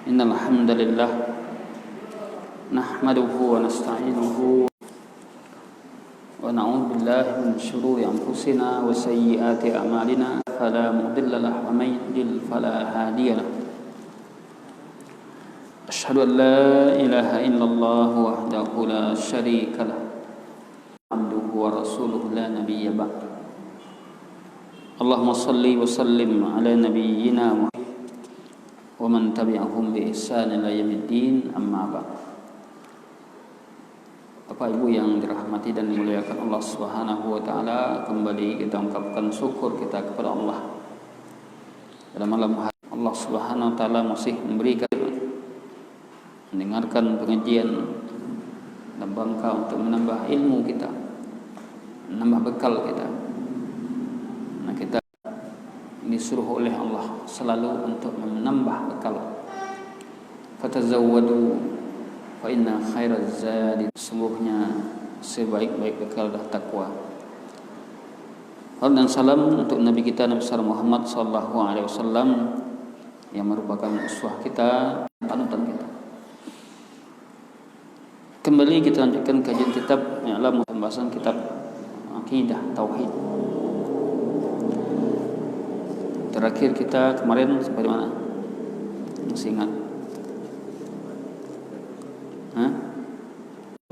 Innal hamdalillah nahmaduhu wa nasta'inuhu wa na'udzu billahi min shururi anfusina wa sayyiati a'malina fala mudilla lahu wa may yudlil fala hadiya lahu. Asyhadu an la ilaha illallah wahdahu la syarika lahu abduhu wa rasuluhu la nabiyya ba'd. Allahumma salli wa sallim ala nabiyyina Muhammad wa man tabi'ahum bi ihsan ila yaumiddin, amma ba'd. Bapak Ibu yang dirahmati dan dimuliakan Allah Subhanahu wa taala, kembali kita ungkapkan syukur kita kepada Allah. Pada malam hari Allah Subhanahu wa taala masih memberikan mendengarkan pengajian dan bangka untuk menambah ilmu kita, menambah bekal kita. Nah, kita disuruh oleh Allah selalu untuk menambah bekal. Fatazawwadu fa inna khairaz zadi, sungguhnya sebaik-baik bekal adalah takwa. Dan salam untuk Nabi kita Nabi Muhammad sallallahu alaihi wasallam yang merupakan uswah kita, panutan kita. Kembali kita lanjutkan kajian kitab yang dalam pembahasan kitab akidah tauhid. Terakhir kita kemarin sampai mana? Masih ingat?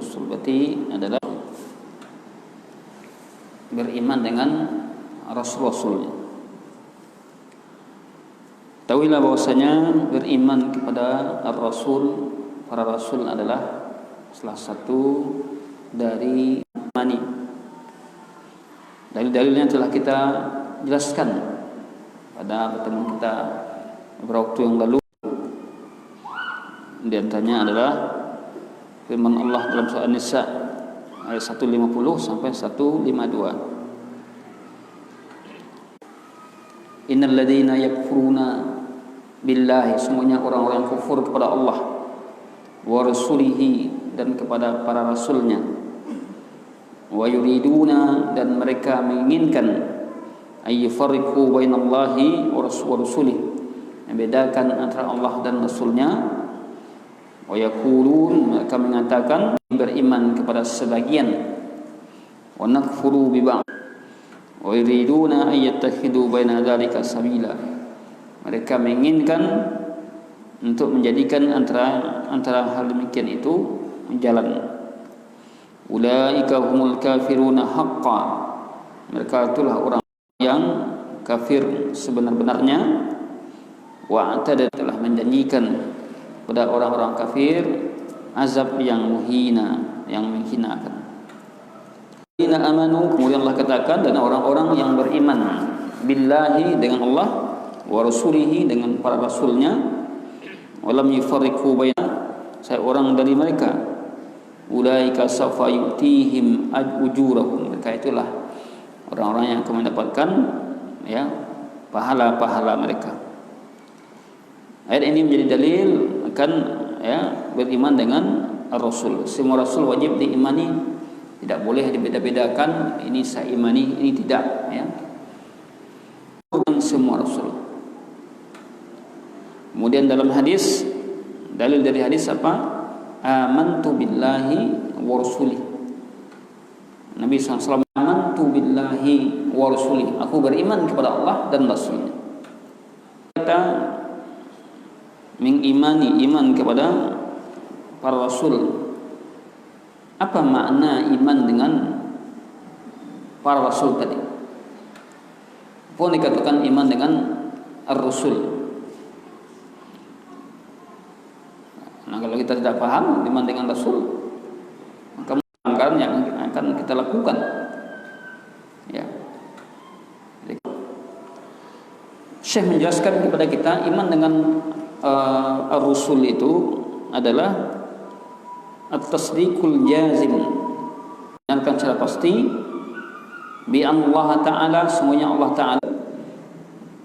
Usul berarti adalah beriman dengan rasul-rasulnya. Tahuilah bahwasanya beriman kepada ar-rasul, para rasul adalah salah satu dari imani. Dalil-dalilnya telah kita jelaskan pada pertemuan kita beberapa waktu yang lalu. Di antaranya adalah firman Allah dalam surah An-Nisa ayat 150 sampai 152. Innal ladzina yakfuruna billahi, semuanya orang-orang kufur kepada Allah, wa rasulihi, dan kepada para rasulnya, wa yuriduna, dan mereka menginginkan ayyufarriqu bainallahi wa rasulih, membedakan antara Allah dan rasulnya. Wa yaqulun, mereka mengatakan beriman kepada sebagian, wa nakfuru bi ba'd, wa yuriduna ayyattakhidhu baina dzalika sabila, mereka menginginkan untuk menjadikan antara hal demikian itu jalan. Ulaika humul kafiruna haqqan, mereka itulah orang yang kafir sebenar-benarnya. Wa atada, telah menjanjikan pada orang-orang kafir azab yang muhina, yang menghinakan. Inna amanu, kemudian Allah katakan, dan orang-orang yang beriman billahi, dengan Allah, wa rasulihi, dengan para rasulnya, walam yufarriqu baina, saya orang dari mereka, ulaika sawfa yu'tihim ujurahum, mereka itulah orang-orang yang akan mendapatkan pahala-pahala mereka. Ayat ini menjadi dalil akan beriman dengan Rasul. Semua Rasul wajib diimani, tidak boleh dibeda-bedakan. Ini saya imani, ini tidak. Semua Rasul. Kemudian dalam hadis, dalil dari hadis apa? Amantu billahi wa rasulih. Nabi SAW, amantu billahi wa rasulih, aku beriman kepada Allah dan Rasulnya. Kita mengimani, iman kepada para rasul. Apa makna iman dengan para rasul tadi? Pun dikatakan iman dengan ar-rasul. Nah, kalau kita tidak paham iman dengan rasul, maka pelanggaran yang akan kita lakukan. Syekh menjelaskan kepada kita iman dengan ar-rasul itu adalah at-tasdiqul jazim, benarkan secara pasti bi Allah Ta'ala, semuanya Allah Ta'ala.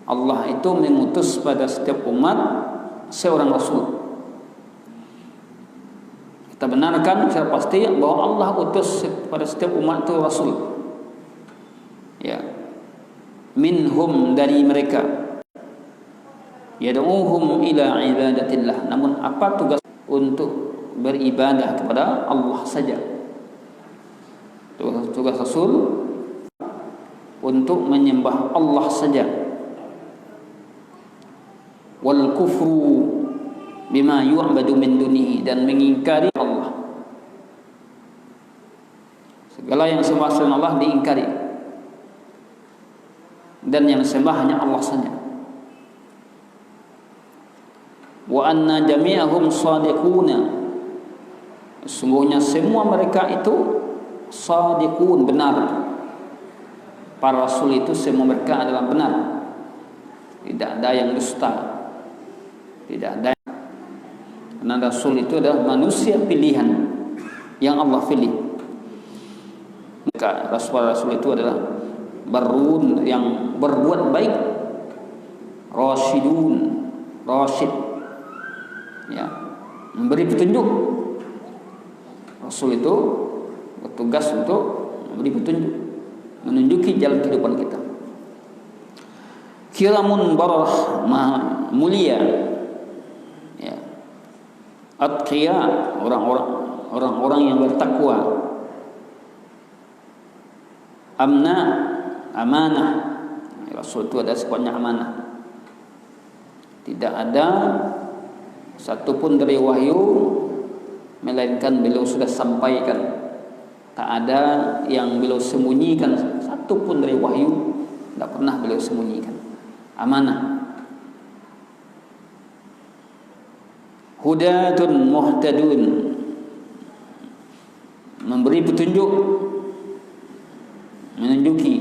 Allah itu mengutus pada setiap umat seorang rasul. Kita benarkan secara pasti bahwa Allah utus pada setiap umat itu rasul. Minhum, dari mereka. yad'uhum ila ibadatillah. Namun apa tugas? Untuk beribadah kepada Allah saja. Tugas Rasul untuk menyembah Allah saja. Wal kufru bima yu'badu min dunihi, dan mengingkari Allah. Segala yang sembah selain Allah diingkari, dan yang sembah hanya Allah saja. Wa anna jami'ahum shadiquna, sesungguhnya semua mereka itu shadiqun, benar. Para rasul itu semua mereka adalah benar, tidak ada yang dusta, tidak ada. Karena rasul itu adalah manusia pilihan yang Allah pilih. Maka rasul itu adalah barun, yang berbuat baik, rasyidun, rasyid, ya, memberi petunjuk. Rasul itu bertugas untuk memberi petunjuk, menunjuki jalan kehidupan kita. Kiramun barah, maha mulia, ya. Atqiya, orang-orang yang bertakwa. Amna, amanah. Rasul itu ada sifatnya amanah. Tidak ada satupun dari wahyu melainkan beliau sudah sampaikan. Tak ada yang beliau sembunyikan, satupun dari wahyu tidak pernah beliau sembunyikan. Amanah. Hudatun muhtadun, memberi petunjuk, menunjuki,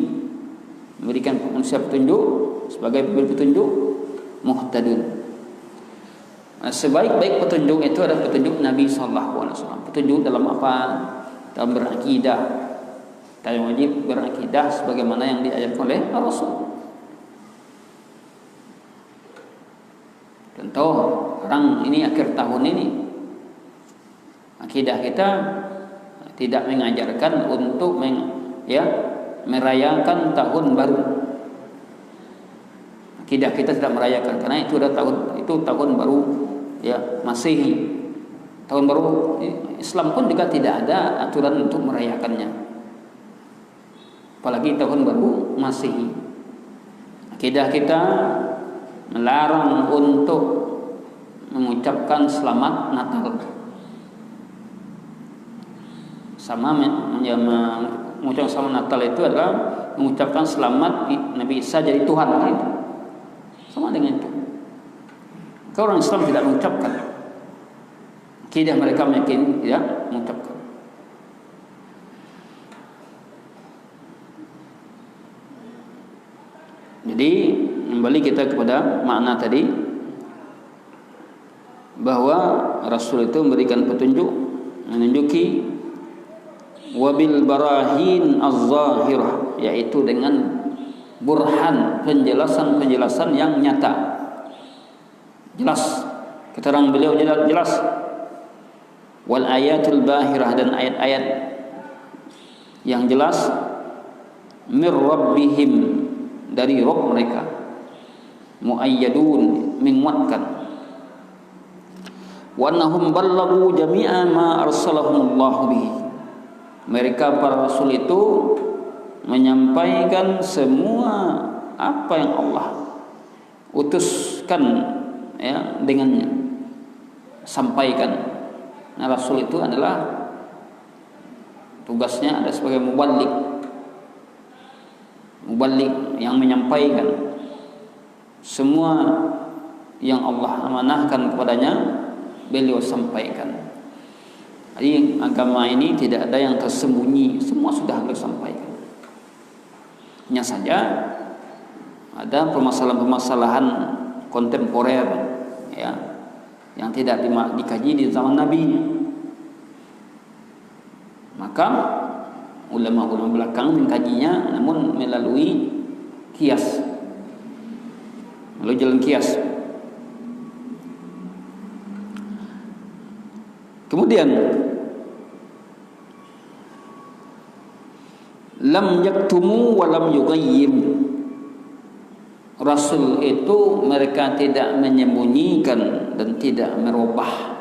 memberikan manusia petunjuk sebagai pemberi petunjuk. Muhtadun, sebaik-baik petunjuk itu adalah petunjuk Nabi SAW. Petunjuk dalam apa? Dalam berakidah. Kita wajib berakidah sebagaimana yang diajarkan oleh Rasul. Contoh, orang ini akhir tahun ini, akidah kita tidak mengajarkan untuk merayakan tahun baru. Akidah kita tidak merayakan, karena itu adalah tahun baru, ya, Masehi. Tahun baru Islam pun juga tidak ada aturan untuk merayakannya, apalagi tahun baru Masehi. Akidah kita melarang untuk mengucapkan selamat Natal. Sama mengucapkan selamat Natal itu adalah mengucapkan selamat Nabi Isa jadi Tuhan, itu sama dengan itu. Kalau orang Islam tidak mengucapkan, akidah mereka meyakini tidak mengucapkan. Jadi kembali kita kepada makna tadi, bahwa Rasul itu memberikan petunjuk, menunjuki, wabil barahin az-zahirah, yaitu dengan burhan, penjelasan yang nyata, jelas, keterangan beliau jelas. Wal ayatul bahirah, dan ayat-ayat yang jelas, mir rabbihim, dari Rabb mereka, muayyadun, menguatkan. Wa annahum ballagu jami'a ma arsalahumullahu bihi, mereka para rasul itu menyampaikan semua apa yang Allah utuskan, ya, dengannya, sampaikan. Nah, rasul itu adalah tugasnya ada sebagai muballigh yang menyampaikan semua yang Allah amanahkan kepadanya, beliau sampaikan. Jadi agama ini tidak ada yang tersembunyi, semua sudah beliau sampaikan. Hanya saja ada permasalahan-permasalahan kontemporer, ya, yang tidak dikaji di zaman Nabi. Maka ulama-ulama belakang mengkajinya, namun melalui kias, melalui jalan kias. Kemudian lam yaktumu wa lam yughayyib, Rasul itu mereka tidak menyembunyikan dan tidak merubah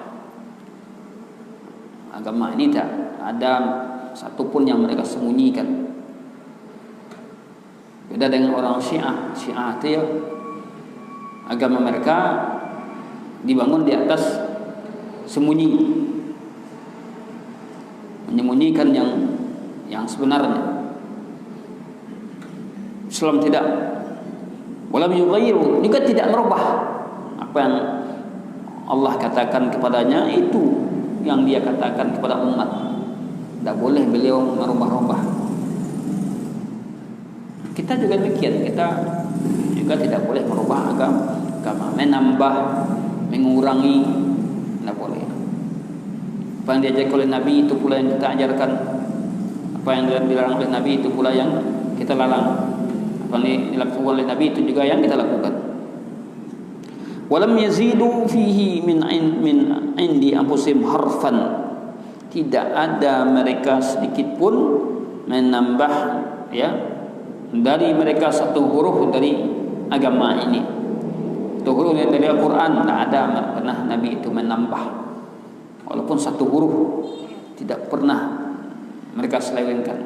agama ini. Tak ada satupun yang mereka sembunyikan. Beda dengan orang Syiah. Syiah itu ya, agama mereka dibangun di atas sembunyi, menyembunyikan yang sebenarnya. Islam tidak. Walam yughayyiru, juga tidak merubah apa yang Allah katakan kepadanya, itu yang dia katakan kepada umat. Tidak boleh beliau merubah-rubah. Kita juga demikian, kita juga tidak boleh merubah agama, menambah, mengurangi, tidak boleh. Apa yang diajarkan oleh Nabi itu pula yang kita ajarkan. Apa yang dilarang oleh Nabi itu pula yang kita larang. Apa yang dilakukan oleh Nabi itu juga yang kita lakukan. Walam yazidu fihi min indi anfusihim harfan. Tidak ada mereka sedikit pun menambah, ya, dari mereka satu huruf dari agama ini. Satu huruf dari Al-Quran, tidak ada pernah Nabi itu menambah. Walaupun satu huruf tidak pernah mereka selewengkan,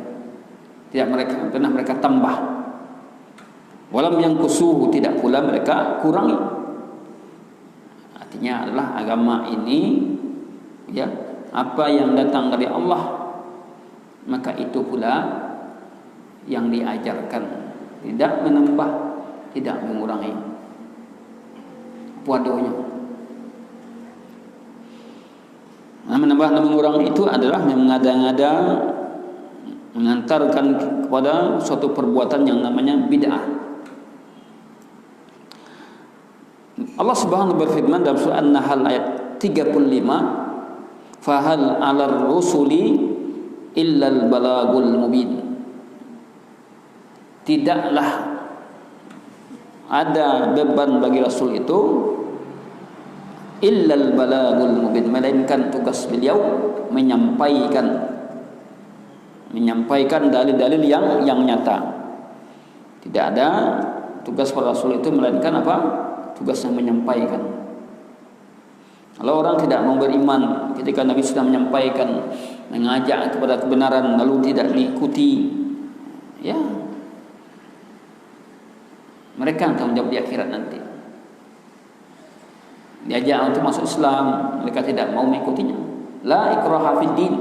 tidak pernah mereka tambah. Walam yang kusuhu, tidak pula mereka kurangi. Artinya adalah agama ini, ya, apa yang datang dari Allah, maka itu pula yang diajarkan, tidak menambah, tidak mengurangi. Waduhnya. Nah, menambah dan mengurangi itu adalah mengada-ngada, mengantarkan kepada suatu perbuatan yang namanya bid'ah. Allah Subhanahu berfirman dalam surah An-Nahl ayat 35, "Fahal 'alar rusuli illal balagul mubin." Tidaklah ada beban bagi Rasul itu illal balagul mubin, melainkan tugas beliau menyampaikan dalil-dalil yang nyata. Tidak ada tugas para Rasul itu melainkan apa? Tugas yang menyampaikan. Kalau orang tidak mau beriman ketika Nabi sudah menyampaikan, mengajak kepada kebenaran, lalu tidak diikuti, ya, mereka yang tanggung jawab di akhirat nanti. Diajak untuk masuk Islam, mereka tidak mau mengikutinya. La ikraha fid din.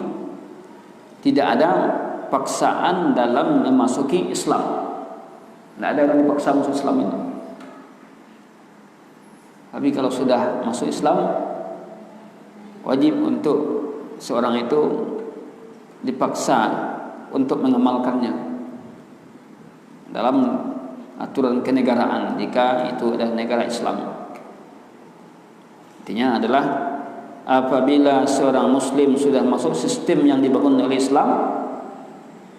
Tidak ada paksaan dalam memasuki Islam. Tidak ada orang dipaksa masuk Islam ini. Tapi kalau sudah masuk Islam, wajib untuk seorang itu dipaksa untuk mengamalkannya dalam aturan kenegaraan jika itu adalah negara Islam. Artinya adalah apabila seorang muslim sudah masuk sistem yang dibangun oleh Islam,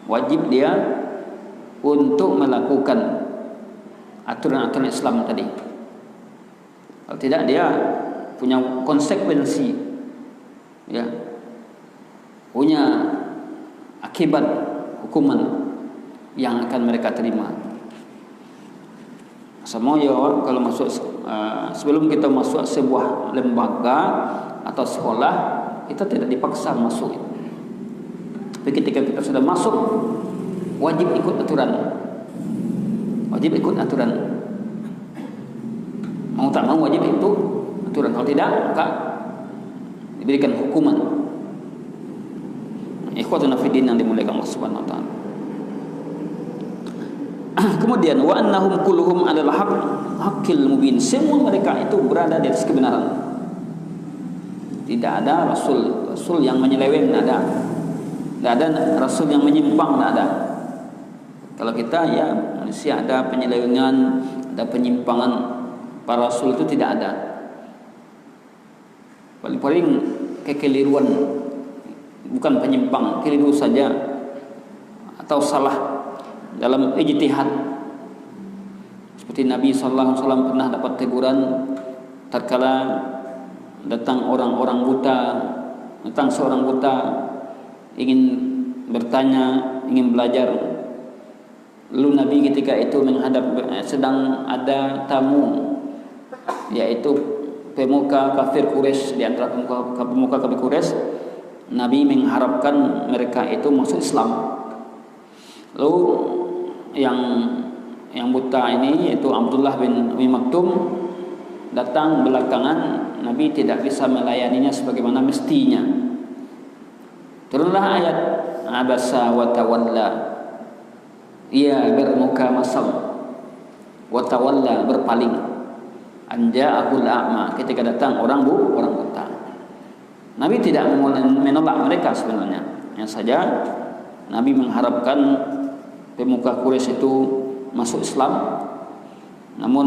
wajib dia untuk melakukan aturan-aturan Islam tadi. Kalau tidak, dia punya konsekuensi, ya, punya akibat hukuman yang akan mereka terima. Semua ya, kalau masuk sebelum kita masuk sebuah lembaga atau sekolah, kita tidak dipaksa masuk. Tapi ketika kita sudah masuk, wajib ikut aturan. Wajib ikut aturan. Mau tak mau wajib itu aturan. Kalau tidak, maka diberikan hukuman. Ikhwatuna fiddin yang dimuliakan Allah Subhanahu wa taala. Kemudian wa annahum kulluhum adalah haqqil mubin. Semua mereka itu berada di atas kebenaran. Tidak ada rasul yang menyeleweng, tidak ada. Tidak ada rasul yang menyimpang, tidak ada. Kalau kita, ya, manusia ada penyelewengan, ada penyimpangan. Para rasul itu tidak ada. Paling-paling kekeliruan, bukan penyimpang, keliru saja atau salah dalam ijtihad. Seperti Nabi sallallahu alaihi wasallam pernah dapat teguran tatkala datang seorang buta ingin bertanya, ingin belajar. Lalu Nabi ketika itu sedang ada tamu, yaitu pemuka kafir Quraisy. Di antara pemuka kafir Quraisy, Nabi mengharapkan mereka itu masuk Islam. Lalu yang buta ini, yaitu Abdullah bin Umi Maktum, datang belakangan. Nabi tidak bisa melayaninya sebagaimana mestinya. Turunlah ayat abasa wa tawalla, ia bermuka masam, wa tawalla, berpaling, anja'ahul a'ma, ketika datang orang buta. Nabi tidak menolak mereka sebenarnya. Hanya saja Nabi mengharapkan pemuka Quraisy itu masuk Islam. Namun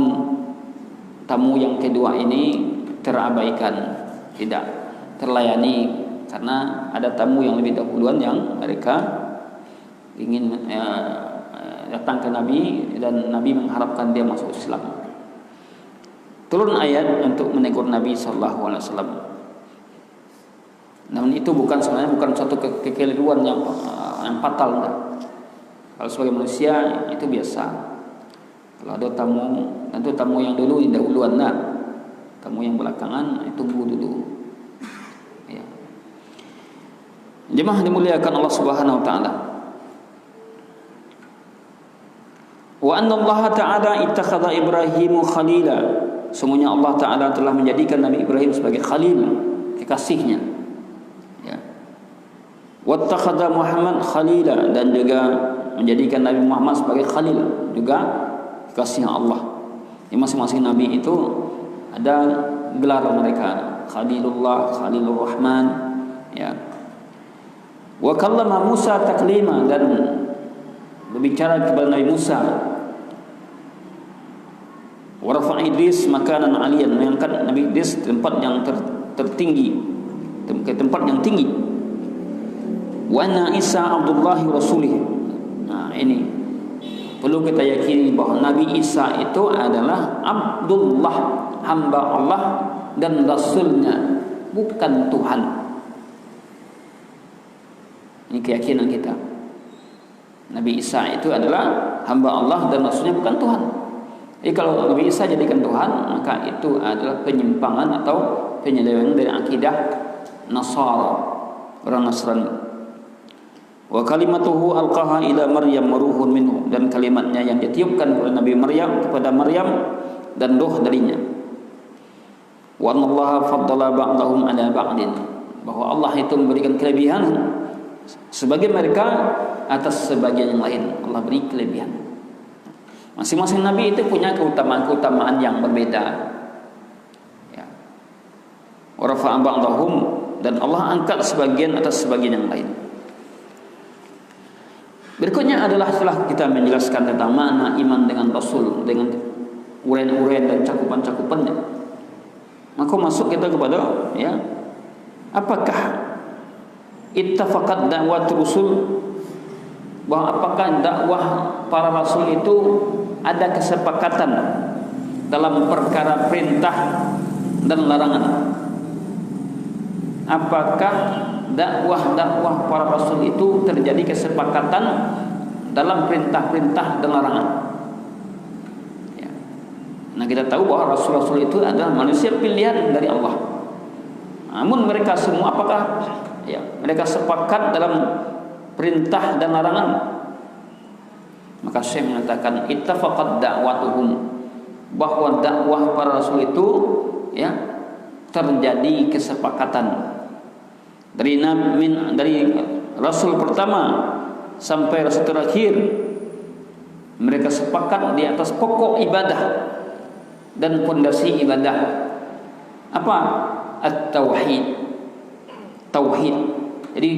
tamu yang kedua ini terabaikan, tidak terlayani, karena ada tamu yang lebih dahuluan yang mereka ingin datang ke Nabi, dan Nabi mengharapkan dia masuk Islam. Turun ayat untuk menegur Nabi sallallahu alaihi wasallam. Namun itu sebenarnya bukan suatu kekeliruan yang fatal, enggak. Kalau sebagai manusia itu biasa. Kalau ada tamu, tentu tamu yang dahuluan, enggak. Tamu yang belakangan itu tunggu dulu. Ya. Jemaah dimuliakan Allah Subhanahu wa taala. Wa anna Allah Ta'ala ittakhadha Ibrahim khalila. Semuanya Allah Ta'ala telah menjadikan Nabi Ibrahim sebagai khalil, kekasihnya. Ya. Wattakhadha Muhammad khalila, dan juga menjadikan Nabi Muhammad sebagai khalil, juga kekasihnya Allah. Di masing-masing Nabi itu ada gelar mereka, Khalilullah, Khalilur Rahman. Ya. Wa kallama Musa taklima, dan berbicara kepada Nabi Musa. Wa rafa'a Idris makanan 'aliyan, mengangkat Nabi Idris tempat yang tertinggi, ke tempat yang tinggi. Wa anna Isa Abdullah Rasulih. Nah, ini perlu kita yakini bahwa Nabi Isa itu adalah Abdullah, hamba Allah dan Rasulnya, bukan Tuhan. Ini keyakinan kita. Nabi Isa itu adalah hamba Allah dan Rasulnya, bukan Tuhan. Jadi kalau Nabi Isa jadikan Tuhan, maka itu adalah penyimpangan atau penyelewengan dari akidah Nasara, orang Nasrani. Wa kalimatuhu alqaha ila Maryam ruhun minhu, dan kalimatnya yang ditiupkan oleh Nabi Maryam kepada Maryam dan roh darinya. Wa anallaha faddala ba'dahum ala ba'din, bahwa Allah itu memberikan kelebihan sebagai mereka atas sebagian yang lain. Allah beri kelebihan. Masing-masing Nabi itu punya keutamaan-keutamaan yang berbeda. Ya. Wa rafa'a ba'dahum, dan Allah angkat sebagian atas sebagian yang lain. Berikutnya adalah setelah kita menjelaskan tentang makna iman dengan Rasul, dengan uraian-uraian dan cakupan-cakupannya, maka masuk kita kepada, ya, apakah ittafaqat da'wat Rasul, bahwa apakah dakwah para rasul itu ada kesepakatan dalam perkara perintah dan larangan. Apakah dakwah para rasul itu terjadi kesepakatan dalam perintah-perintah dan larangan? Ya. Nah, kita tahu bahwa rasul-rasul itu adalah manusia pilihan dari Allah. Namun mereka semua apakah mereka sepakat dalam perintah dan larangan? Maka Syekh mengatakan ittafaqat da'watuhum, bahwa dakwah para rasul itu, ya, terjadi kesepakatan dari rasul pertama sampai rasul terakhir. Mereka sepakat di atas pokok ibadah dan fondasi ibadah. Apa? At-tauhid. Tauhid. Jadi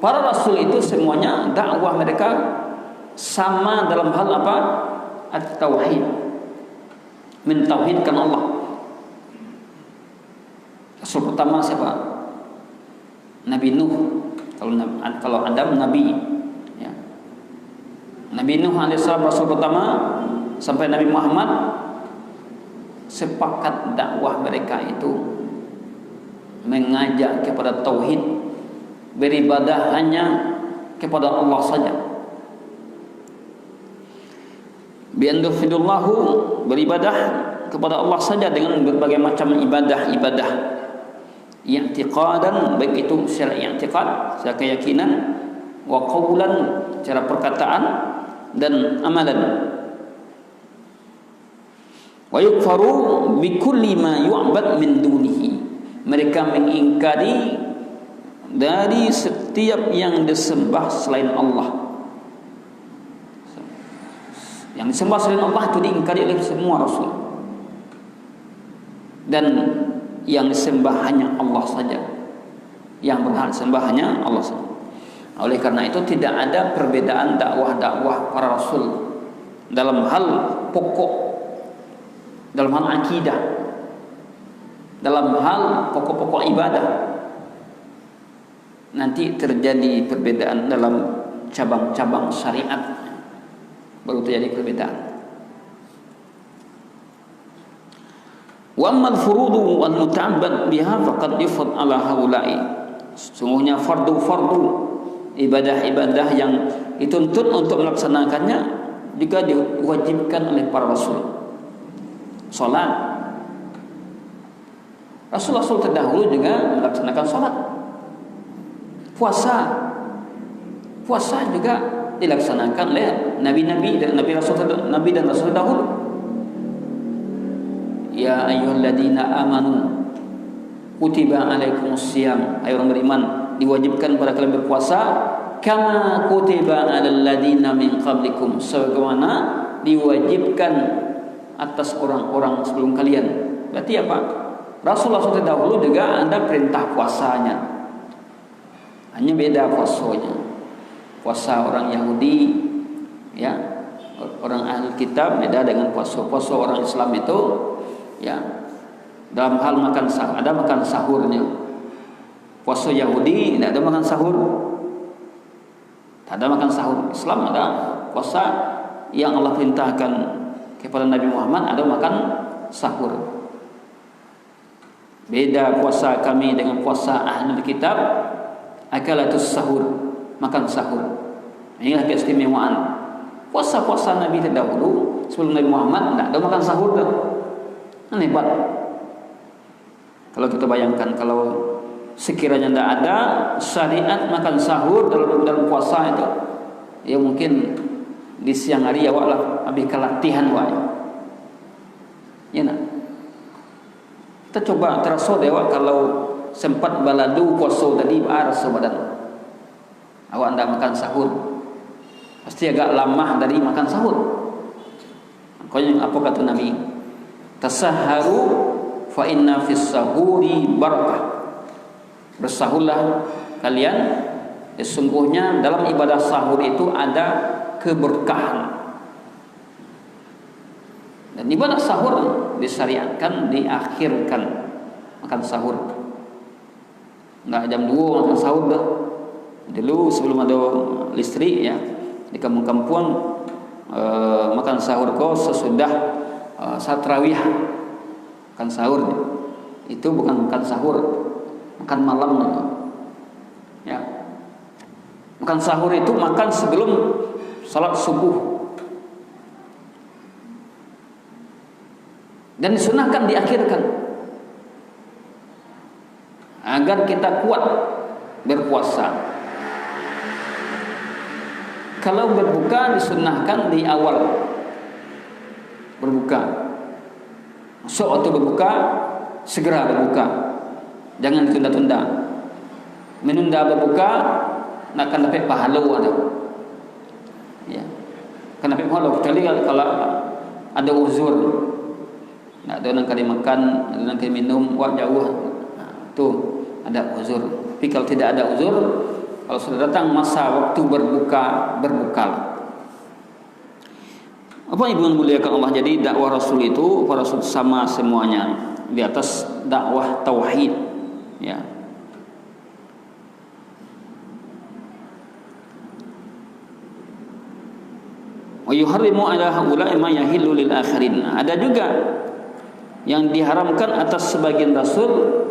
para rasul itu semuanya dakwah mereka sama dalam hal apa? At-tauhid. Mentauhidkan Allah. Rasul pertama siapa? Nabi Nuh. Kalau Adam Nabi, ya. Nabi Nuh alaihissalam rasul pertama, sampai Nabi Muhammad sepakat dakwah mereka itu mengajak kepada tauhid, beribadah hanya kepada Allah saja. bi andafidullahu, beribadah kepada Allah saja dengan berbagai macam ibadah-ibadah, i'tiqadan, baik itu secara i'tiqad, secara keyakinan, wa qawlan, secara perkataan, dan amalan. Wa yukfaru bi kulli ma yu'bad min dunihi, mereka mengingkari dari setiap yang disembah selain Allah. Yang disembah selain Allah itu diingkari oleh semua rasul, dan yang disembah hanya Allah saja, yang berhak disembah hanya Allah saja. Oleh karena itu tidak ada perbedaan dakwah-dakwah para rasul dalam hal pokok, dalam hal akidah, dalam hal pokok-pokok ibadah. Nanti terjadi perbedaan dalam cabang-cabang syariat, baru terjadi perbedaan. Wa ammal furudu wal muta'abbad biha faqad yufad ala haula'i, sungguhnya fardu-fardu, ibadah-ibadah yang dituntut untuk melaksanakannya juga diwajibkan oleh para rasul. Salat, rasul-rasul terdahulu juga melaksanakan salat. Puasa juga dilaksanakan oleh nabi-nabi dan nabi dan rasul dahulu. Ya ayyuhalladzina amanu kutiba alaikumusiyam, hai orang beriman, diwajibkan pada kalian berpuasa, kama kutiba alal ladzina min qablikum, sebagaimana diwajibkan atas orang-orang sebelum kalian. Berarti apa? Rasul-rasul terdahulu juga ada perintah puasanya, hanya beda puasanya. Puasa orang Yahudi, ya, orang ahli kitab, beda dengan puasa orang Islam itu, ya. Dalam hal makan sahur, ada makan sahurnya. Puasa Yahudi tidak ada makan sahur, tak ada makan sahur. Islam ada puasa yang Allah perintahkan kepada Nabi Muhammad, ada makan sahur. Beda puasa kami dengan puasa ahli kitab, akalatus sahur, makan sahur. Inilah keistimewaan puasa-puasa Nabi terdahulu sebelum Nabi Muhammad, tidak ada makan sahur dah. Hebat. Kalau kita bayangkan, kalau sekiranya tidak ada syariat makan sahur dalam puasa itu, ya mungkin di siang hari awak lah habis kelatihan awak. Ya nak. Kita coba terasa dewa kalau sempat baladu puasa tadi rasa badan. Awak anda makan sahur, pasti agak lama dari makan sahur. Makanya apa kata Nabi? Tasahharu fa inna fis sahuri barakah. Bersahurlah kalian, sesungguhnya dalam ibadah sahur itu ada keberkahan. Dan ibadah sahur disyariatkan diakhirkan makan sahur. Enggak jam 2 makan sahur dah. Dulu sebelum ada listrik, ya, di kampung-kampung makan sahur kau sesudah saat tarawih. Makan sahur itu bukan makan sahur, makan malam. Ya. Makan sahur itu makan sebelum salat subuh. Dan disunahkan diakhirkan agar kita kuat berpuasa. Kalau berbuka disunahkan di awal berbuka. So waktu berbuka segera berbuka, jangan ditunda-tunda. Menunda berbuka nak akan dapat pahala ada. Ya, akan dapat pahala kecuali kalau ada uzur. Nak ada orang kali makan, ada orang kali minum, wak jauh. Tu ada uzur. Tapi kalau tidak ada uzur, kalau sudah datang masa waktu berbuka, berbukalah. Apa ibu yang muliakan Allah? Jadi dakwah Rasul itu, para Rasul sama semuanya di atas dakwah tauhid, ya. Wa yuharrimu ala haula'i ma yahillu lil akhirin. Ada juga yang diharamkan atas sebagian rasul,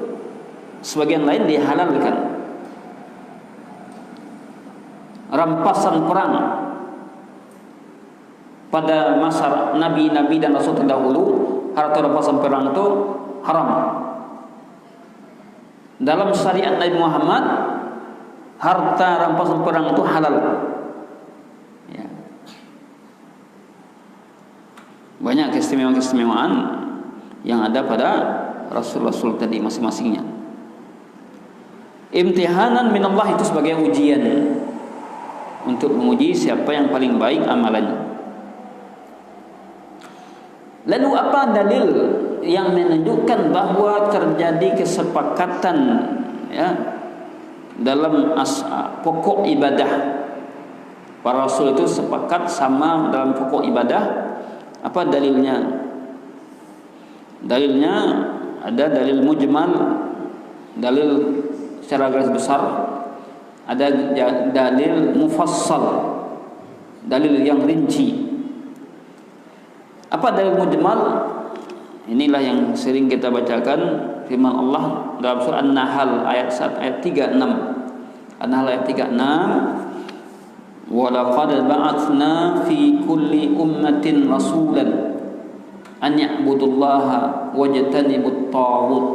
sebagian lain dihalalkan. Rampasan perang pada masa nabi-nabi dan rasul terdahulu, harta rampasan perang itu haram. Dalam syariat Nabi Muhammad, harta rampasan perang itu halal. Ya. Banyak keistimewaan-keistimewaan yang ada pada rasul-rasul tadi masing-masingnya. Imtihanan minallah itu sebagai ujian untuk menguji siapa yang paling baik amalannya. Lalu apa dalil yang menunjukkan bahwa terjadi kesepakatan ya dalam pokok ibadah? Para rasul itu sepakat sama dalam pokok ibadah. Apa dalilnya? Dalilnya ada dalil mujmal, dalil secara garis besar, ada dalil mufassal, dalil yang rinci. Apa dalil mujmal? Inilah yang sering kita bacakan, firman Allah dalam surah An-Nahl ayat 36. An-Nahl ayat 36, wa laqad ba'atsna fi kulli ummatin rasulan an ya'budullaha wajtanibut taghut.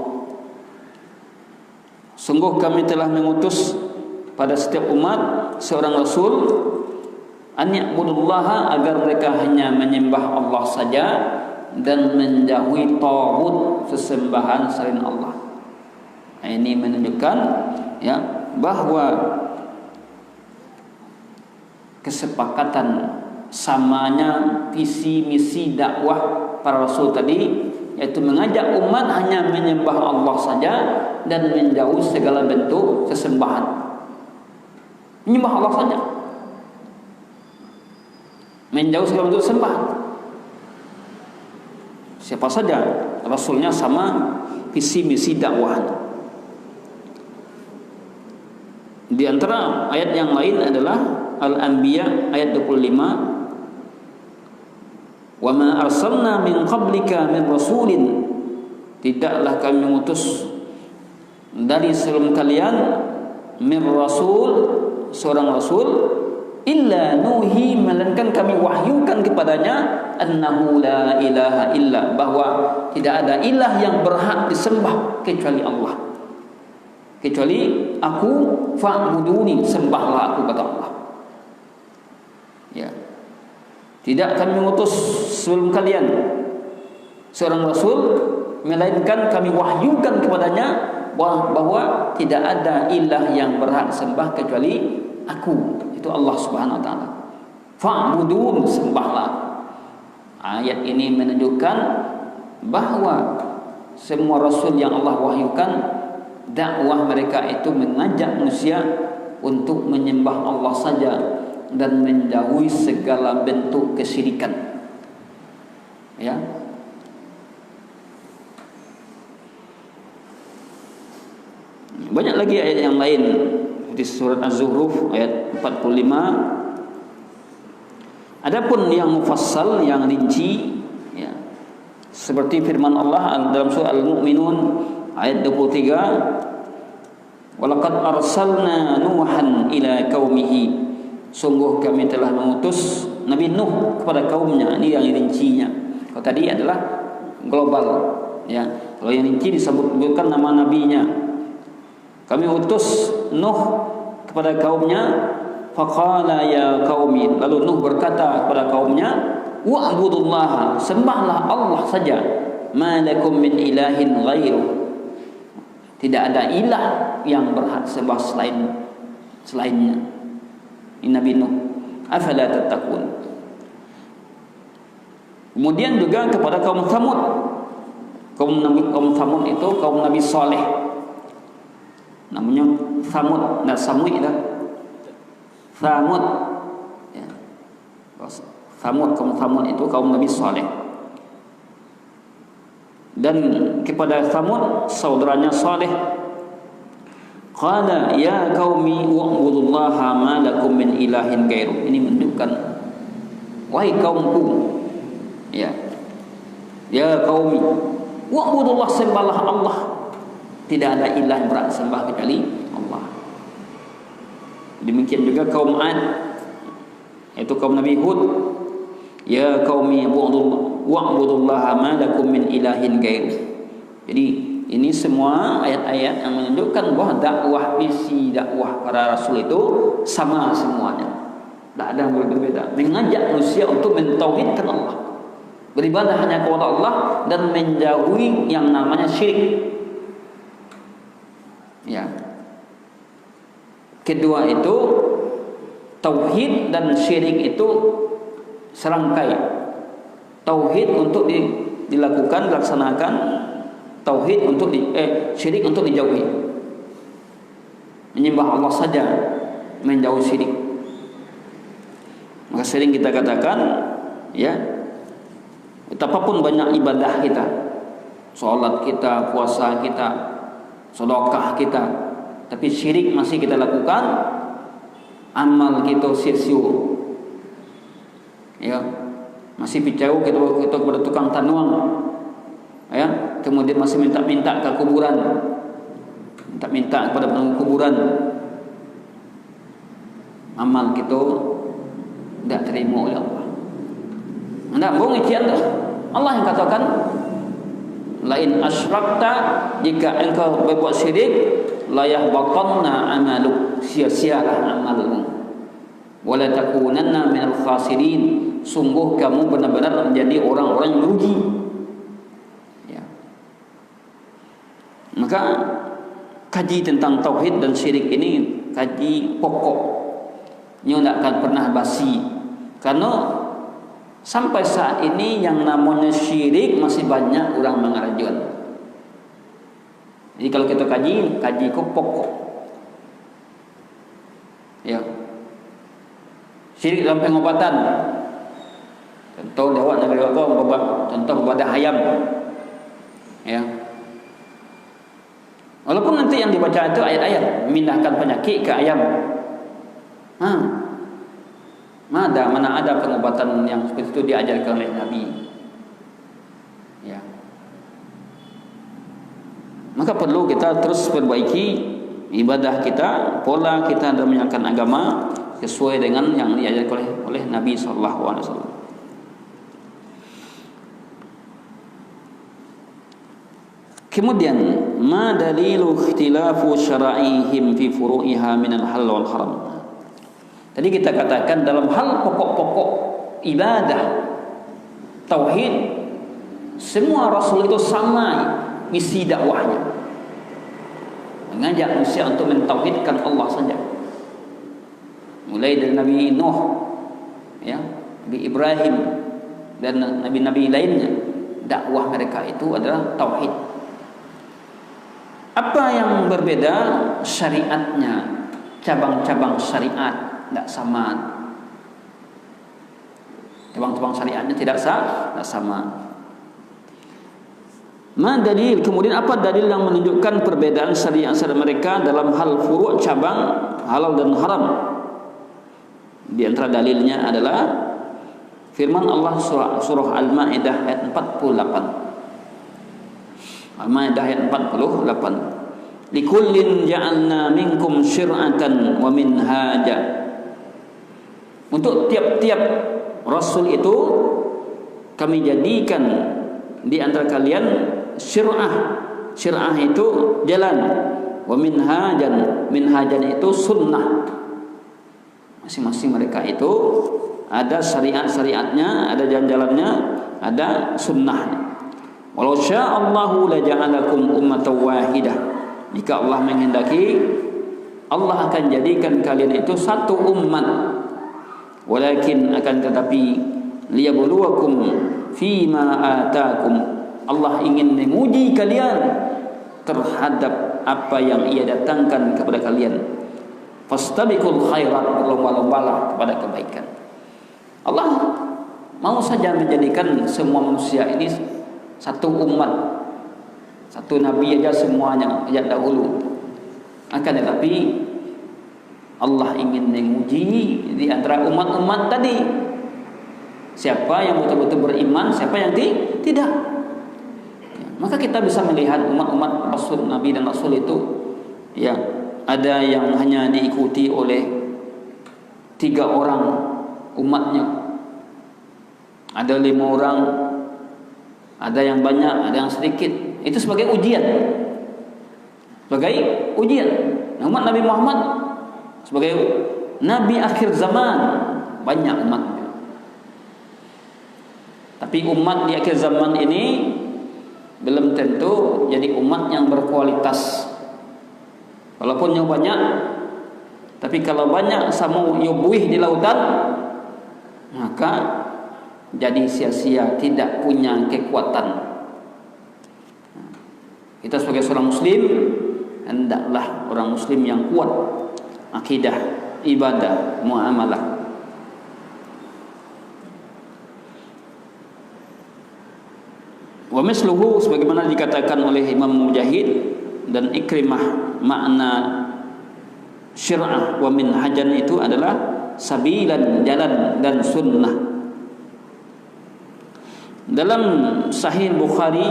Sungguh kami telah mengutus pada setiap umat seorang rasul, an ya'budullaha, agar mereka hanya menyembah Allah saja dan menjauhi taghut, sesembahan selain Allah. Nah, ini menunjukkan ya bahwa kesepakatan samanya visi misi dakwah para rasul tadi, yaitu mengajak umat hanya menyembah Allah saja dan menjauhi segala bentuk sesembahan. Menyembah Allah saja, menjauh segala bentuk sembahan. Siapa saja rasulnya sama visi misi dakwahnya. Di antara ayat yang lain adalah Al-Anbiya ayat 25, wa ma arsalna min qablika min rasulin, tidaklah kami mengutus dari sebelum kalian min rasul, seorang rasul, illa nuhi, melainkan kami wahyukan kepadanya, annahu la ilaha illa, bahwa tidak ada ilah yang berhak disembah kecuali Allah, kecuali aku, fa'buduni, sembahlah aku, kata Allah. Ya. Tidak kami mengutus sebelum kalian seorang rasul, melainkan kami wahyukan kepadanya bahwa tidak ada ilah yang berhak disembah kecuali aku, itu Allah Subhanahu wa taala. Fa'budun, sembahlah. Ayat ini menunjukkan bahwa semua rasul yang Allah wahyukan, dakwah mereka itu mengajak manusia untuk menyembah Allah saja dan menjauhi segala bentuk kesyirikan. Ya. Banyak lagi ayat yang lain di surat Az-Zukhruf ayat 45. Adapun yang mufassal, yang rinci, ya, seperti firman Allah dalam surah Al-Mu'minun ayat 23, walaqad arsalna Nuhan ila qaumihi, sungguh kami telah mengutus Nabi Nuh kepada kaumnya. Ini yang rincinya. Kalau tadi adalah global, ya. Kalau yang rinci disebutkan nama nabinya. Kami utus Nuh kepada kaumnya, faqala ya qaumi, lalu Nuh berkata kepada kaumnya, wa'budullaha, sembahlah Allah saja, ma lakum min ilahin ghairuh, tidak ada ilah yang berhak sembah selainnya. Ini Nabi Nuh, afala tattaqun. Kemudian juga kepada kaum Tsamud. Kaum Tsamud itu kaum Nabi Saleh. Namanya Tsamud, nah Samud itu. Tsamud. Ya. Tsamud, kaum Tsamud itu kaum Nabi Saleh. Dan kepada Tsamud saudaranya Saleh, qala ya qaumi wa'budullaha ma lakum min ilahin ghairuh. Ini menunjukkan, wahai kaumku, ya qaumi wa'budullah, sembahlah Allah, tidak ada ilah yang berhak sembah kecuali Allah. Demikian juga kaum Ad, yaitu kaum Nabi Hud, Ya qaumi wa'budullaha ma lakum min ilahin ghair. Jadi ini semua ayat-ayat yang menunjukkan bahwa dakwah, misi dakwah para rasul itu sama semuanya. Tak ada yang berbeda. Mengajak manusia untuk mentauhidkan Allah, beribadah hanya kepada Allah dan menjauhi yang namanya syirik. Ya. Kedua itu tauhid dan syirik itu serangkai. Tauhid untuk dilakukan, dilaksanakan. Tauhid untuk syirik untuk dijauhi. Menyembah Allah saja, menjauhi syirik. Maka sering kita katakan, ya, betapapun banyak ibadah kita, sholat kita, puasa kita, sedekah kita, tapi syirik masih kita lakukan, amal kita sia-sia. Ya, masih picau kita kepada tukang tanuang. Ya, kemudian masih minta-minta ke kuburan, minta-minta kepada penunggu kuburan. Amal kita tidak terima oleh Allah. Anda bohong ikian dah. Allah yang katakan, lain asyrakta, jika engkau berbuat syirik, la yahbatanna amaluk, sia-sialah amalmu. Wala takunanna minal khasirin, sungguh kamu benar-benar menjadi orang-orang yang rugi. Ya. Maka kaji tentang tauhid dan syirik ini kaji pokok, nyo tidak akan pernah basi, karena sampai saat ini yang namanya syirik masih banyak orang mengajukan. Jadi kalau kita kaji ke pokok. Ya. Syirik dalam pengobatan. Contoh lewat negeri apa? Contoh ibadah ayam. Ya. Walaupun nanti yang dibaca itu ayat-ayat memindahkan penyakit ke ayam. Mana ada pengobatan yang seperti itu diajarkan oleh Nabi. Ya. Maka perlu kita terus perbaiki ibadah kita, pola kita dalam menjalankan agama sesuai dengan yang diajarkan oleh Nabi SAW. Kemudian, ma dalilu ikhtilafu syara'ihim fi furu'iha minal halal wal haram. Tadi kita katakan dalam hal pokok-pokok ibadah tauhid, semua rasul itu sama misi dakwahnya, mengajak manusia untuk mentauhidkan Allah saja. Mulai dari Nabi Nuh, ya, Nabi Ibrahim dan nabi-nabi lainnya, dakwah mereka itu adalah tauhid. Apa yang berbeda? Syariatnya, cabang-cabang syariat tidak sama. Cabang-cabang syariatnya tidak sama. Ma dalil, kemudian apa dalil yang menunjukkan perbedaan syariat mereka dalam hal furu' cabang halal dan haram? Di antara dalilnya adalah firman Allah surah Al-Maidah ayat 48. Al-Maidah ayat 48. Likullin ja'alna minkum syir'atan wa minhaja. Untuk tiap-tiap rasul itu kami jadikan di antara kalian syir'ah. Syir'ah itu jalan. Wa minhajan. Minhajan itu sunnah. Masing-masing mereka itu ada syariat-syariatnya, ada jalan-jalannya, ada sunnahnya. Walau sya'allahu la ja'alakum ummatan wahidah. Jika Allah menghendaki, Allah akan jadikan kalian itu satu umat. Walakin akan tetapi liyabluwakum fima atakum. Allah ingin menguji kalian terhadap apa yang Ia datangkan kepada kalian. Fastabiqul khairat, berlomba-lombalah kepada kebaikan. Allah mau saja menjadikan semua manusia ini satu umat, satu nabi aja semuanya sejak dahulu. Akan tetapi Allah ingin menguji di antara umat-umat tadi, siapa yang betul-betul beriman, siapa yang tidak. Maka kita bisa melihat umat-umat Rasul, Nabi dan Rasul itu, ya, ada yang hanya diikuti oleh 3 orang umatnya. Ada 5 orang, ada yang banyak, ada yang sedikit. Itu sebagai ujian. Sebagai ujian. Umat Nabi Muhammad sebagai Nabi akhir zaman, banyak umat. Tapi umat di akhir zaman ini belum tentu jadi umat yang berkualitas. Walaupun yang banyak, tapi kalau banyak sama yubuih di lautan, maka jadi sia-sia, tidak punya kekuatan. Kita sebagai seorang muslim, hendaklah orang muslim yang kuat akidah, ibadah, muamalah. Wa misluhu, sebagaimana dikatakan oleh Imam Mujahid dan Ikrimah, makna syir'ah wa minhajan itu adalah sabilan, jalan dan sunnah. Dalam Sahih Bukhari,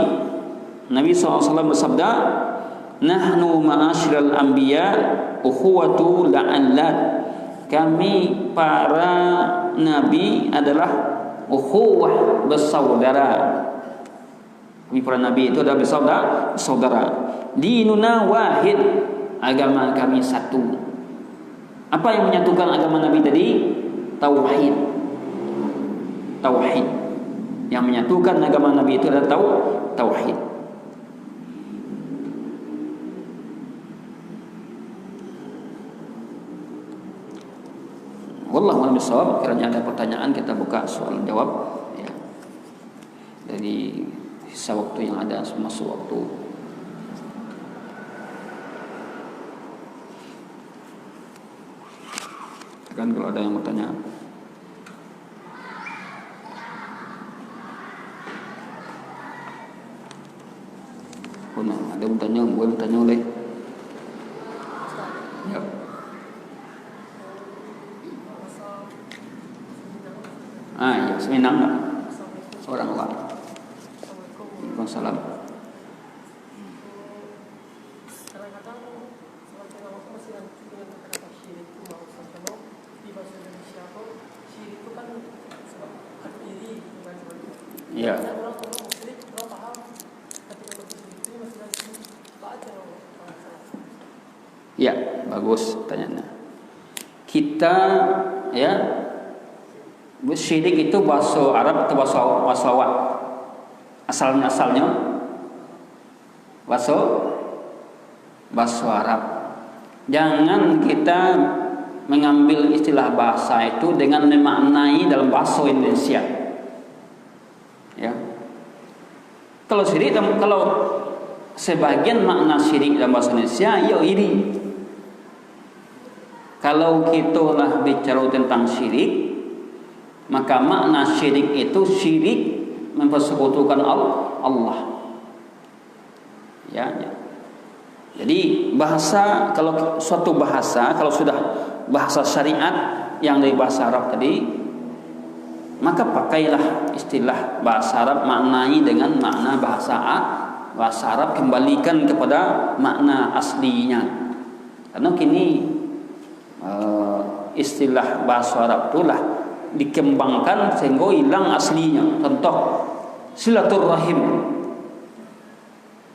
Nabi SAW bersabda, nahnu ma'asyiral anbiya ukhuwatu la'allat. Kami para nabi adalah ukhuwah, bersaudara. Kami para nabi itu adalah bersaudara. Dinuna wahid, agama kami satu. Apa yang menyatukan agama Nabi tadi? Tauhid. Tauhid. Yang menyatukan agama Nabi itu adalah tauhid. Wallahu a'lam bishawab. Kiranya ada pertanyaan, kita buka soal jawab ya. Dari sisa waktu yang ada, masuk waktu. Kan kalau ada yang mau tanya. Oh, nah, ada yang tanya, boleh bertanya oleh. Ya. Ya, seminang enggak? Orang luar. Waalaikumsalam. Ya. Ya, bagus pertanyaannya. Kita ya, syirik itu bahasa Arab atau bahasa awak? Asalnya bahasa Arab. Jangan kita mengambil istilah bahasa itu dengan memaknai dalam bahasa Indonesia. Ya. Kalau syirik, kalau sebagian makna syirik dalam bahasa Indonesia, ya ini. Kalau kita lah bicara tentang syirik, maka makna syirik itu syirik mempersekutukan Allah. Ya. Jadi bahasa, kalau suatu bahasa, kalau sudah bahasa syariat yang dari bahasa Arab tadi, maka pakailah istilah bahasa Arab, maknai dengan makna bahasa Arab, kembalikan kepada makna aslinya. Karena kini istilah bahasa Arab itulah dikembangkan sehingga hilang aslinya. Contoh silaturahim,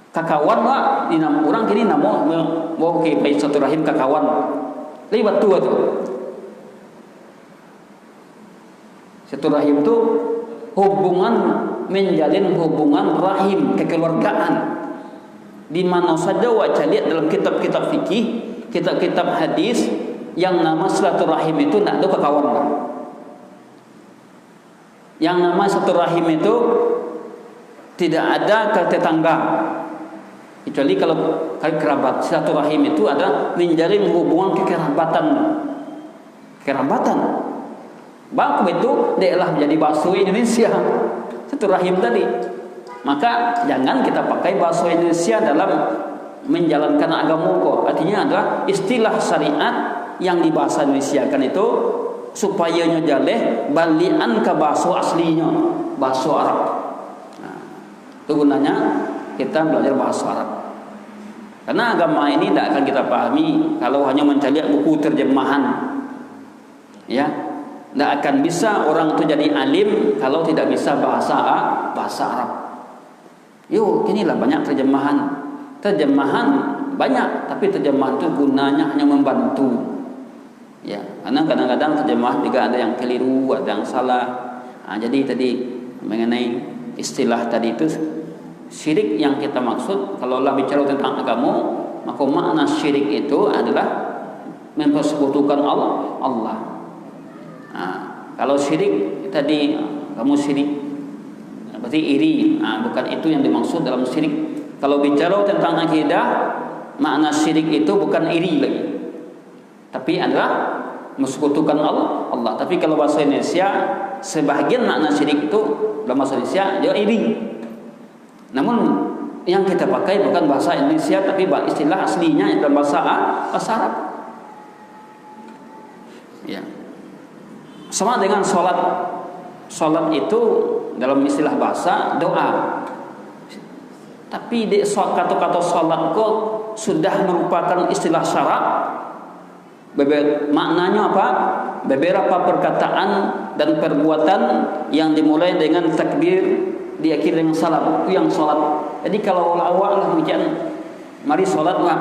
kakawan lah di nama orang kini nama mau ke silaturahim kakawan lewat tua tu. Silaturahim itu hubungan, menjalin hubungan rahim, kekeluargaan. Di mana saja wajah lihat dalam kitab-kitab fikih, kitab-kitab hadis, yang nama silaturahim itu tidak ada kekawan. Yang nama silaturahim itu tidak ada ke tetangga, kecuali kalau kerabat. Silaturahim itu ada menjalin hubungan kekerabatan. Baku itu adalah menjadi bahasa Indonesia silaturahim tadi. Maka jangan kita pakai bahasa Indonesia dalam menjalankan agama kok. Artinya adalah istilah syariat yang di bahasa Indonesia kan itu supaya nyojaleh balian ke bahasa aslinya, bahasa Arab. Nah, itu gunanya kita belajar bahasa Arab. Karena agama ini tidak akan kita pahami kalau hanya mencari buku terjemahan. Ya. Tidak akan bisa orang itu jadi alim kalau tidak bisa bahasa Arab. Yuk, inilah banyak terjemahan banyak, tapi terjemahan itu gunanya hanya membantu. Ya, karena kadang-kadang terjemahan juga ada yang keliru, ada yang salah. Jadi tadi mengenai istilah tadi itu, syirik yang kita maksud kalau Allah bicara tentang agama, maka makna syirik itu adalah mempersekutukan Allah. Kalau syirik tadi kamu syirik berarti iri, bukan itu yang dimaksud dalam syirik. Kalau bicara tentang akidah, makna syirik itu bukan iri lagi, tapi adalah mensekutukan Allah. Tapi kalau bahasa Indonesia, sebahagian makna syirik itu dalam bahasa Indonesia dia iri. Namun yang kita pakai bukan bahasa Indonesia, tapi istilah aslinya dalam bahasa Arab. Ya. Sama dengan sholat. Sholat itu dalam istilah bahasa doa. Tapi di kata-kata sholat kok sudah merupakan istilah syarat. Maknanya apa? Beberapa perkataan dan perbuatan yang dimulai dengan takbir, diakhiri dengan salam, itu yang sholat. Jadi kalau awal lah hujan, mari sholat lah.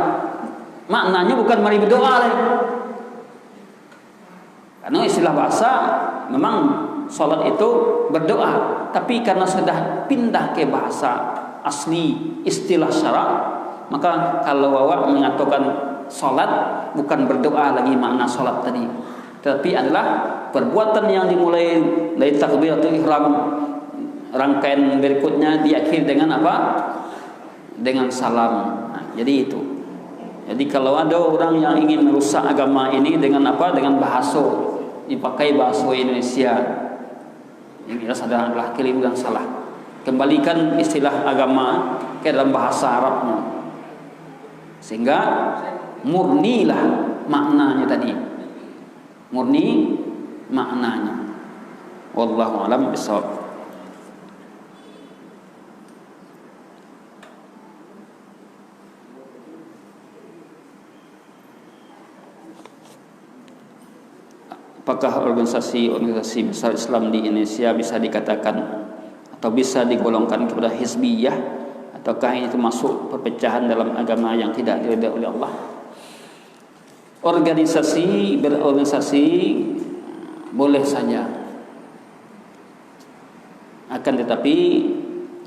Maknanya bukan mari berdoa lah. Karena istilah bahasa memang sholat itu berdoa, tapi karena sudah pindah ke bahasa asli istilah syarak, maka kalau awak mengatakan sholat bukan berdoa lagi makna sholat tadi, tapi adalah perbuatan yang dimulai dari takbiratul ihram, rangkaian berikutnya diakhiri dengan apa? Dengan salam. Jadi itu. Jadi kalau ada orang yang ingin merusak agama ini dengan apa? Dengan bahasa, dipakai bahasa Indonesia, yang jelas adalah keliru dan salah. Kembalikan istilah agama ke dalam bahasa Arabnya, sehingga murnilah maknanya tadi, murni maknanya. Wallahu a'lam bishawab. Apakah organisasi besar Islam di Indonesia bisa dikatakan atau bisa digolongkan kepada hizbiyah, ataukah ini termasuk perpecahan dalam agama yang tidak diridhai oleh Allah? Berorganisasi boleh saja, akan tetapi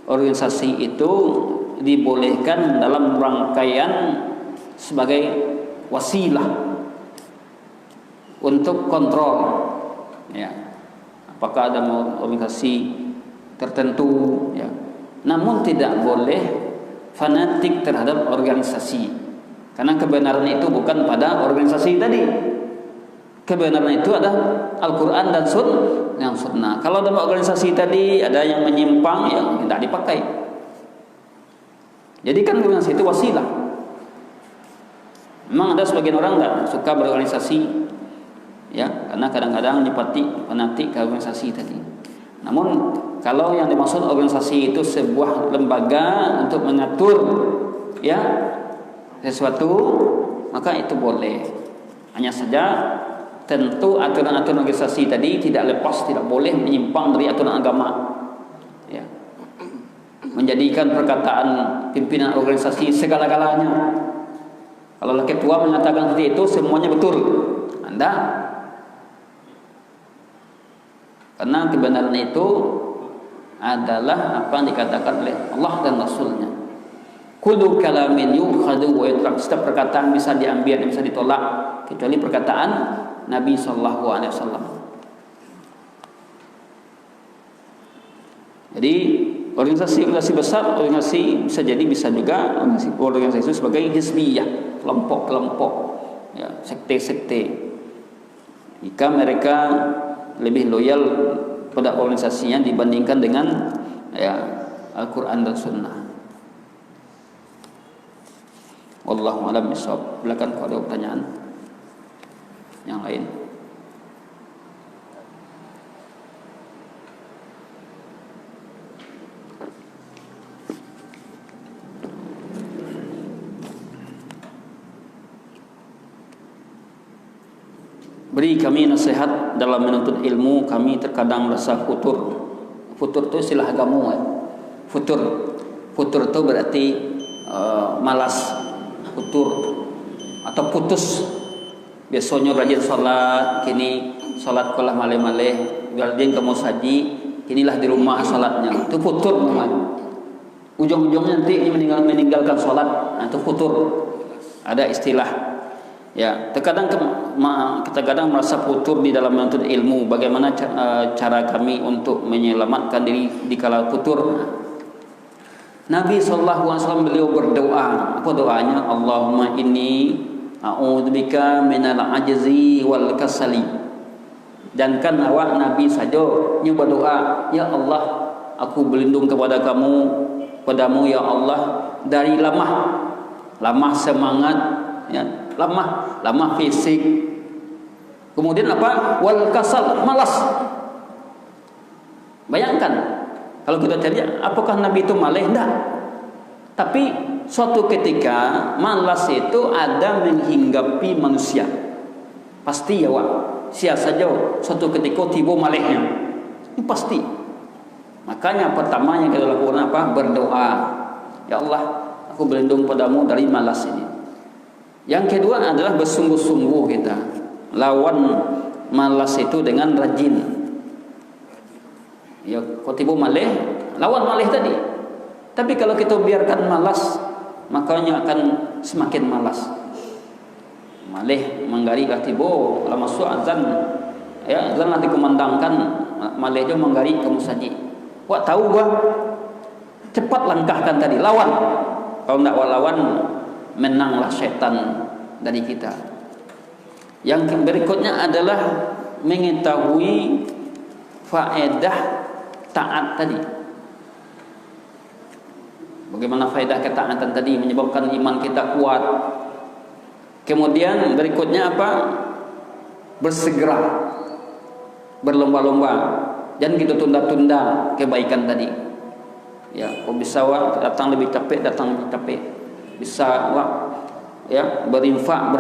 organisasi itu dibolehkan dalam rangkaian sebagai wasilah untuk kontrol, ya, apakah ada organisasi tertentu, ya. Namun tidak boleh fanatik terhadap organisasi, karena kebenaran itu bukan pada organisasi tadi. Kebenaran itu ada Al-Quran dan Sunnah. Kalau dalam organisasi tadi ada yang menyimpang, ya tidak dipakai. Jadi kan organisasi itu wasilah. Memang ada sebagian orang nggak suka berorganisasi, ya, karena kadang-kadang fanatik ke organisasi tadi. Namun kalau yang dimaksud organisasi itu sebuah lembaga untuk mengatur, ya, sesuatu, maka itu boleh. Hanya saja tentu aturan-aturan organisasi tadi tidak boleh menyimpang dari aturan agama, ya. Menjadikan perkataan pimpinan organisasi segala-galanya. Kalau ketua mengatakan seperti itu semuanya betul, Anda. Karena kebenaran itu adalah apa yang dikatakan oleh Allah dan Rasulnya. Kullu kalamin yukhadu wa yutrak. Setiap perkataan bisa diambil dan bisa ditolak, kecuali perkataan Nabi Sallallahu Alaihi Wasallam. Jadi organisasi besar, organisasi bisa juga organisasi itu sebagai hizbiyah, kelompok-kelompok, ya, sekte-sekte. Jika mereka lebih loyal pada organisasinya dibandingkan dengan, ya, Al-Quran dan Sunnah. Wallahu a'lam bishawab. Silakan kalau ada pertanyaan yang lain. beri kami nasihat dalam menuntut ilmu. Kami terkadang merasa futur. Futur itu istilah agama. Futur itu berarti malas, futur atau putus. Biasanya rajin salat, kini salat kalah malih-malih, rajin kamu saji, kinilah di rumah salatnya. Itu futur namanya. Ujung-ujungnya nanti meninggalkan salat, itu futur. Ada istilah. Ya, terkadang merasa futur di dalam menuntut ilmu. Bagaimana cara kami untuk menyelamatkan diri di kala futur? Nabi SAW beliau berdoa. Apa doanya? Allahumma inni a'udzubika minal ajzi wal kasali. Dan kan awak Nabi saja nyoba doa, ya Allah, aku berlindung padamu ya Allah dari lamah semangat, ya, lamah fisik. Kemudian apa? Wal kasal, malas. Bayangkan kalau kita tanya, apakah Nabi itu malas? Tidak. Tapi suatu ketika malas itu ada menghinggapi manusia. Pasti ya Wak. Sia saja suatu ketika tiba malahnya. Ini pasti. Makanya pertama yang kita lakukan apa? Berdoa. Ya Allah, aku berlindung padamu dari malas ini. Yang kedua adalah bersungguh-sungguh kita lawan malas itu dengan rajin. Ya, kau tiba malih, lawan malih tadi. Tapi kalau kita biarkan malas, makanya akan semakin malas. Malih menggari tiba, lama masuk azan, ya azan nanti kumandangkan, malih dia menggari kamu saji. Wak tahu bah, cepat langkahkan tadi, lawan. Kalau tidak lawan, menanglah setan dari kita. Yang berikutnya adalah mengetahui faedah taat tadi. Bagaimana faedah ketaatan tadi menyebabkan iman kita kuat. Kemudian berikutnya apa? Bersegera, berlomba-lomba, jangan kita tunda-tunda kebaikan tadi. Ya, kau bisa datang lebih capek, bisa ya berinfak,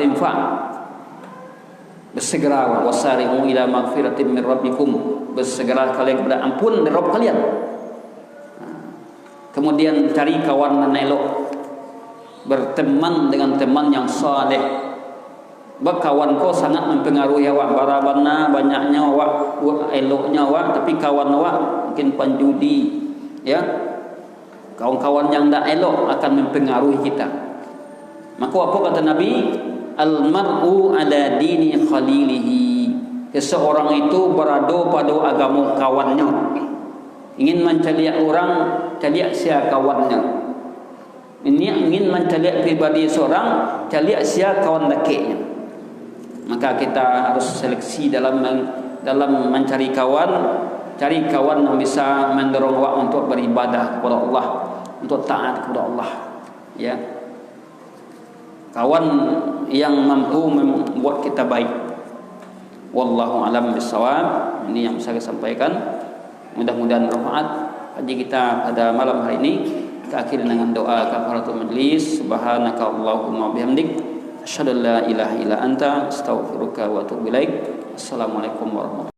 bersegera wasari'u ila magfiratin min rabbikum, bersegera kalian kepada ampun dari Rabb kalian. Kemudian cari kawan yang elok, berteman dengan teman yang saleh. Kawan kau sangat mempengaruhi awak. Barabana banyaknya awak, eloknya awak, tapi kawan awak mungkin penjudi, ya. Kawan-kawan yang tidak elok akan mempengaruhi kita. Maka apa kata Nabi? Al-mar'u ala dini khalilihi. Seseorang itu berada pada agama kawannya. Ingin mencari orang, cari siapa kawannya. Ini ingin mencari pribadi seorang, cari siapa kawan dekatnya. Maka kita harus seleksi dalam mencari kawan. Cari kawan yang bisa mendorong awak untuk beribadah kepada Allah, untuk taat kepada Allah. Ya, kawan yang mampu membuat kita baik. Wallahu a'lam bishawab. Ini yang bisa saya sampaikan. Mudah-mudahan bermanfaat bagi kita pada malam hari ini. Kita akhiri dengan doa kafaratul majlis. Subhanaka Allahumma bihamdik, asyhadu an la ilaha illa anta, astaghfiruka wa atubu ilaik. Assalamualaikum warahmatullahi wabarakatuh.